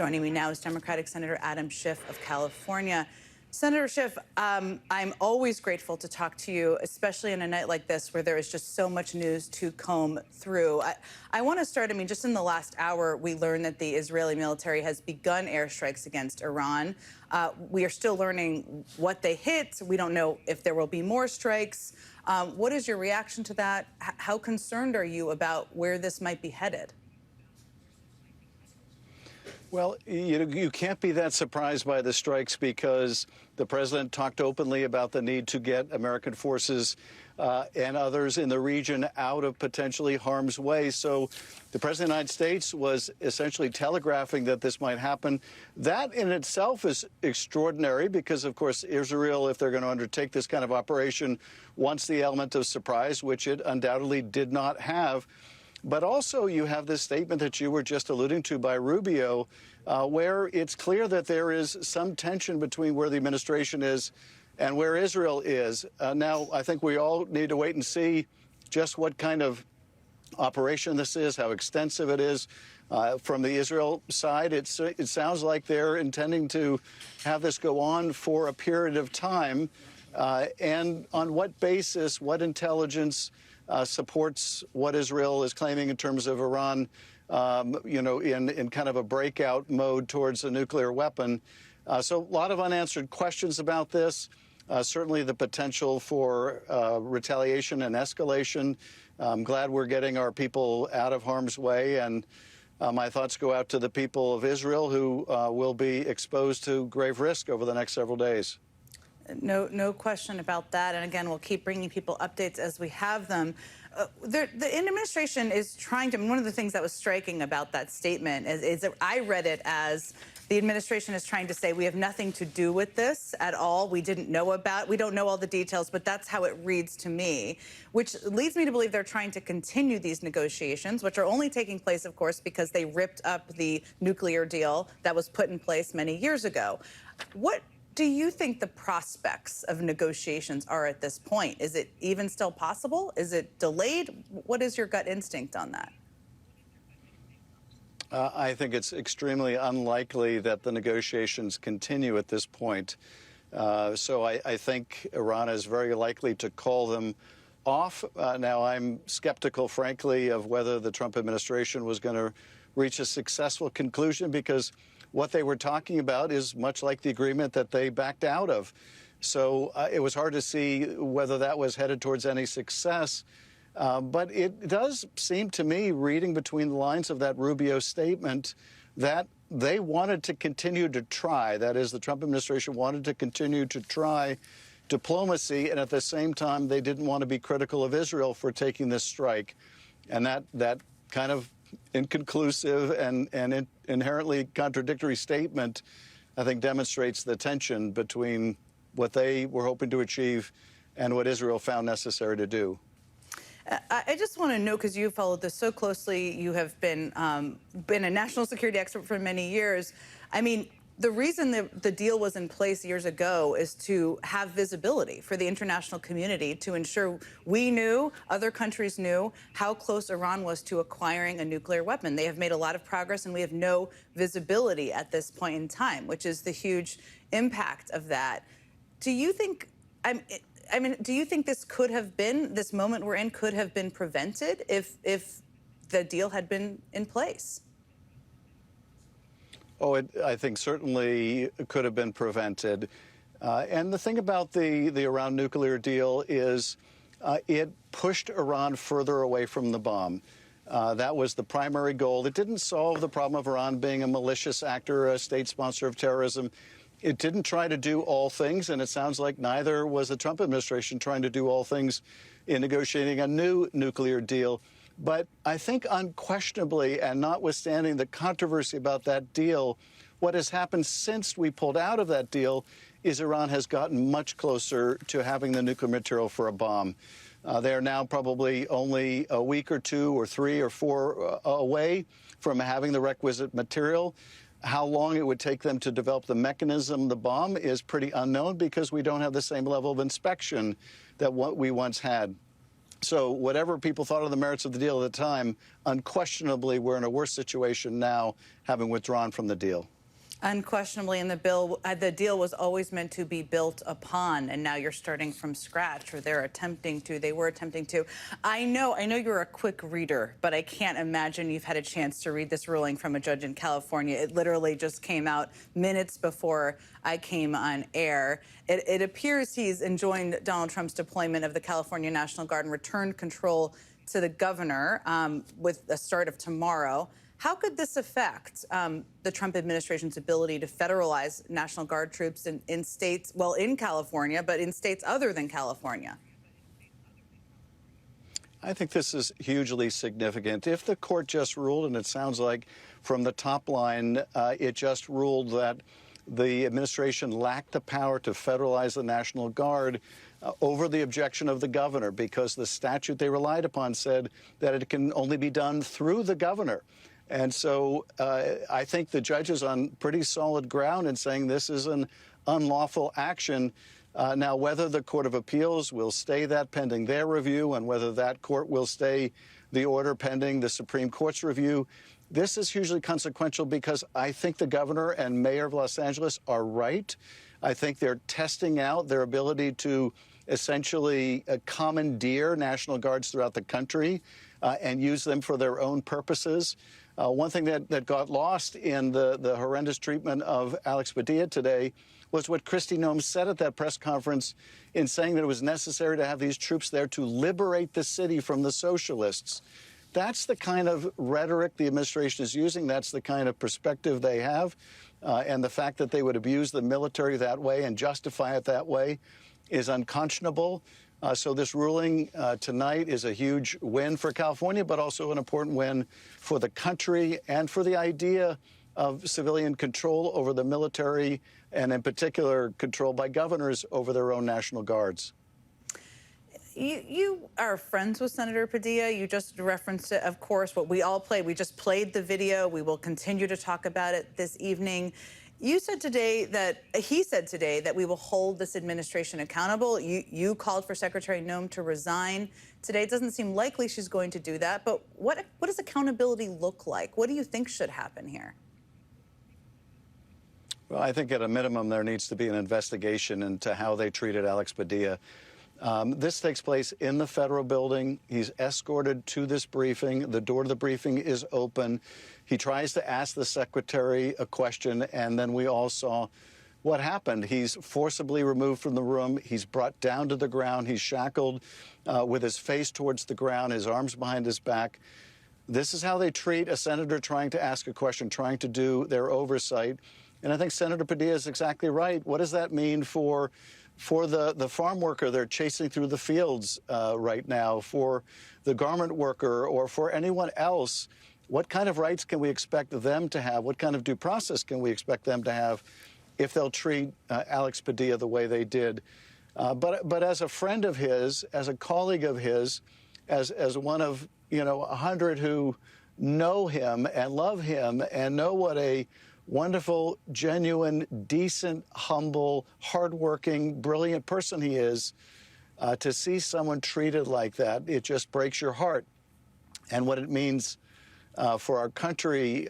Joining me now is Democratic Senator Adam Schiff of California. Senator Schiff, I'm always grateful to talk to you, especially in a night like this where there is just so much news to comb through. I want to start, just in the last hour, we learned that the Israeli military has begun airstrikes against Iran. We are still learning what they hit. We don't know if there will be more strikes. What is your reaction to that? How concerned are you about where this might be headed? Well, you can't be that surprised by the strikes because the president talked openly about the need to get American forces and others in the region out of potentially harm's way. So the president of the United States was essentially telegraphing that this might happen. That in itself is extraordinary because, of course, Israel, if they're going to undertake this kind of operation, wants the element of surprise, which it undoubtedly did not have. But also you have this statement that you were just alluding to by Rubio, where it's clear that there is some tension between where the administration is and where Israel is. Now, I think we all need to wait and see just what kind of operation this is, how extensive it is. From the Israel side, it sounds like they're intending to have this go on for a period of time. And on what basis, what intelligence supports what Israel is claiming in terms of Iran, in kind of a breakout mode towards a nuclear weapon. So a lot of unanswered questions about this. Certainly the potential for retaliation and escalation. I'm glad we're getting our people out of harm's way. And my thoughts go out to the people of Israel who will be exposed to grave risk over the next several days. No question about that. And again, we'll keep bringing people updates as we have them. The administration is trying to, one of the things that was striking about that statement is that I read it as the administration is trying to say we have nothing to do with this at all. We don't know all the details, but that's how it reads to me, which leads me to believe they're trying to continue these negotiations, which are only taking place, of course, because they ripped up the nuclear deal that was put in place many years ago. What do you think the prospects of negotiations are at this point? Is it even still possible? Is it delayed? What is your gut instinct on that? I think it's extremely unlikely that the negotiations continue at this point. So I think Iran is very likely to call them off. Now, I'm skeptical, frankly, of whether the Trump administration was going to reach a successful conclusion because what they were talking about is much like the agreement that they backed out of. So it was hard to see whether that was headed towards any success. But it does seem to me, reading between the lines of that Rubio statement, that they wanted to continue to try. That is, the Trump administration wanted to continue to try diplomacy, and at the same time, they didn't want to be critical of Israel for taking this strike. And that kind of inconclusive and inherently contradictory statement, I think, demonstrates the tension between what they were hoping to achieve and what Israel found necessary to do. I just want to know, because you followed this so closely, you have been a national security expert for many years. The reason the deal was in place years ago is to have visibility for the international community, to ensure we knew, other countries knew, how close Iran was to acquiring a nuclear weapon. They have made a lot of progress, and we have no visibility at this point in time, which is the huge impact of that. Do you think, do you think this moment we're in could have been prevented if the deal had been in place? Oh, I think certainly could have been prevented. And the thing about the Iran nuclear deal is it pushed Iran further away from the bomb. That was the primary goal. It didn't solve the problem of Iran being a malicious actor, a state sponsor of terrorism. It didn't try to do all things, and it sounds like neither was the Trump administration trying to do all things in negotiating a new nuclear deal. But I think unquestionably, and notwithstanding the controversy about that deal, what has happened since we pulled out of that deal is Iran has gotten much closer to having the nuclear material for a bomb. They are now probably only a week or 2 or 3 or 4 away from having the requisite material. How long it would take them to develop the mechanism, the bomb, is pretty unknown because we don't have the same level of inspection that we once had. So whatever people thought of the merits of the deal at the time, unquestionably, we're in a worse situation now, having withdrawn from the deal. Unquestionably, and the deal was always meant to be built upon, and now you're starting from scratch, or they were attempting to. I know you're a quick reader, but I can't imagine you've had a chance to read this ruling from a judge in California. It literally just came out minutes before I came on air. It appears he's enjoined Donald Trump's deployment of the California National Guard and returned control to the governor with the start of tomorrow. How could this affect the Trump administration's ability to federalize National Guard troops in states, well, in California, but in states other than California? I think this is hugely significant. If the court just ruled, and it sounds like from the top line, it just ruled that the administration lacked the power to federalize the National Guard over the objection of the governor, because the statute they relied upon said that it can only be done through the governor. And so I think the judge is on pretty solid ground in saying this is an unlawful action. Now, whether the Court of Appeals will stay that pending their review, and whether that court will stay the order pending the Supreme Court's review, this is hugely consequential, because I think the governor and mayor of Los Angeles are right. I think they're testing out their ability to essentially commandeer National Guards throughout the country and use them for their own purposes. One thing that got lost in the horrendous treatment of Alex Padilla today was what Kristi Noem said at that press conference, in saying that it was necessary to have these troops there to liberate the city from the socialists. That's the kind of rhetoric the administration is using. That's the kind of perspective they have. And the fact that they would abuse the military that way and justify it that way is unconscionable. So this ruling tonight is a huge win for California, but also an important win for the country and for the idea of civilian control over the military, and in particular, control by governors over their own National Guards. You are friends with Senator Padilla. You just referenced it, of course, what we all played. We just played the video. We will continue to talk about it this evening. He said today that we will hold this administration accountable. You called for Secretary Noem to resign today. It doesn't seem likely she's going to do that. But what does accountability look like? What do you think should happen here? Well, I think at a minimum there needs to be an investigation into how they treated Alex Padilla. This takes place in the federal building. He's escorted to this briefing. The door to the briefing is open. He tries to ask the secretary a question, and then we all saw what happened. He's forcibly removed from the room. He's brought down to the ground. He's shackled with his face towards the ground, his arms behind his back. This is how they treat a senator trying to ask a question, trying to do their oversight. And I think Senator Padilla is exactly right. What does that mean for the farm worker they're chasing through the fields right now, for the garment worker, or for anyone else? What kind of rights can we expect them to have? What kind of due process can we expect them to have if they'll treat Alex Padilla the way they did? But as a friend of his, as a colleague of his, as one of 100 who know him and love him and know what a wonderful, genuine, decent, humble, hardworking, brilliant person he is, to see someone treated like that, it just breaks your heart. And what it means for our country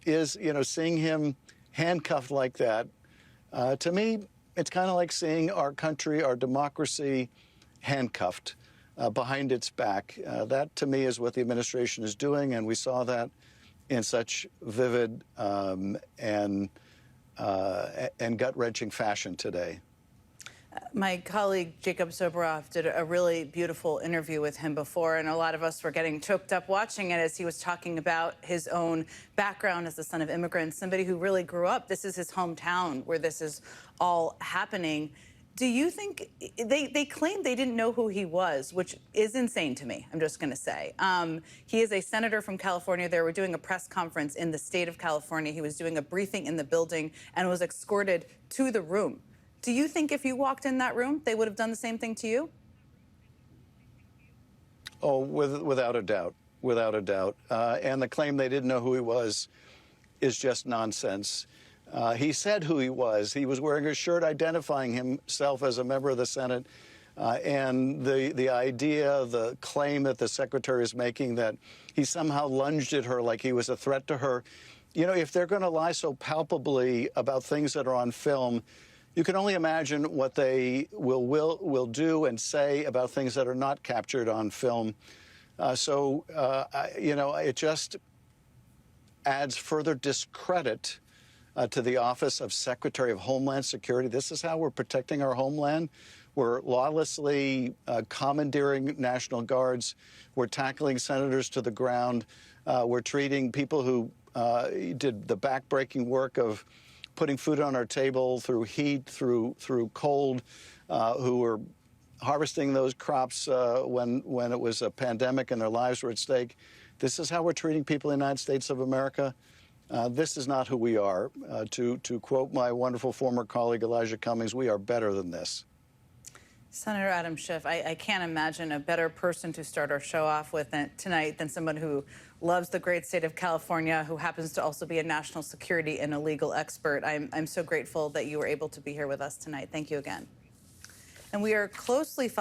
is, seeing him handcuffed like that, to me, it's kind of like seeing our country, our democracy, handcuffed behind its back. That, to me, is what the administration is doing, and we saw that in such vivid and gut-wrenching fashion today. My colleague Jacob Soboroff did a really beautiful interview with him before, and a lot of us were getting choked up watching it as he was talking about his own background as the son of immigrants, somebody who really grew up. This is his hometown where this is all happening. Do you think they claimed they didn't know who he was, which is insane to me, I'm just going to say. He is a senator from California. They were doing a press conference in the state of California. He was doing a briefing in the building and was escorted to the room. Do you think if you walked in that room, they would have done the same thing to you? Oh, without a doubt, without a doubt. And the claim they didn't know who he was is just nonsense. He said who he was. He was wearing a shirt identifying himself as a member of the Senate. And the idea, the claim that the secretary is making that he somehow lunged at her like he was a threat to her, you know, if they're going to lie so palpably about things that are on film, you can only imagine what they will do and say about things that are not captured on film. You know, it just adds further discredit to the office of Secretary of Homeland Security. This is how we're protecting our homeland. We're lawlessly commandeering National Guards. We're tackling senators to the ground. We're treating people who did the backbreaking work of putting food on our table through heat, through cold, who were harvesting those crops when it was a pandemic and their lives were at stake. This is how we're treating people in the United States of America. This is not who we are. To quote my wonderful former colleague Elijah Cummings, we are better than this. Senator Adam Schiff, I can't imagine a better person to start our show off with tonight than someone who loves the great state of California, who happens to also be a national security and a legal expert. I'm so grateful that you were able to be here with us tonight. Thank you again. And we are closely following